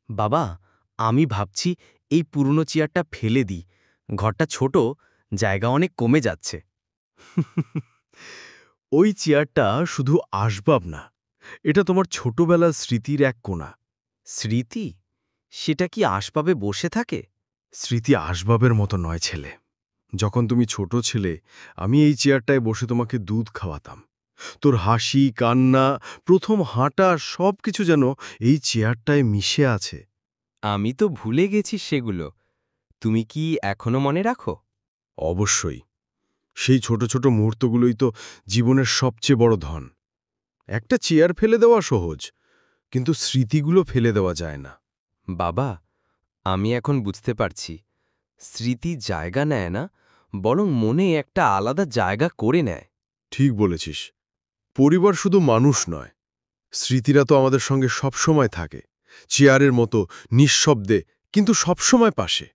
বাবা, আমি ভাবছি এই পুরনো চেয়ারটা ফেলে দিই। ঘরটা ছোট, জায়গা অনেক কমে যাচ্ছে। ওই চেয়ারটা শুধু আসবাব না, এটা তোমার ছোটবেলার স্মৃতির এক কোণা। স্মৃতি? সেটা কি আসবাবে বসে থাকে? স্মৃতি আসবাবের মতো নয় ছেলে। যখন তুমি ছোট ছিলে, আমি এই চেয়ারটায় বসে তোমাকে দুধ খাওয়াতাম। তোর হাসি, কান্না, প্রথম হাঁটা সবকিছু যেন এই চেয়ারটায় মিশে আছে। আমি তো ভুলে গেছি সেগুলো। তুমি কি এখনো মনে রাখো? অবশ্যই। সেই ছোট ছোট মুহূর্তগুলোই তো জীবনের সবচেয়ে বড় ধন। একটা চেয়ার ফেলে দেওয়া সহজ, কিন্তু স্মৃতিগুলো ফেলে দেওয়া যায় না। বাবা, আমি এখন বুঝতে পারছি, স্মৃতি জায়গা নেয় না, বরং মনে একটা আলাদা জায়গা করে নেয়। ঠিক বলেছিস। পরিবার শুধু মানুষ নয়, স্মৃতিরা তো আমাদের সঙ্গে সবসময় থাকে। চেয়ারের মতো নিঃশব্দে, কিন্তু সবসময় পাশে।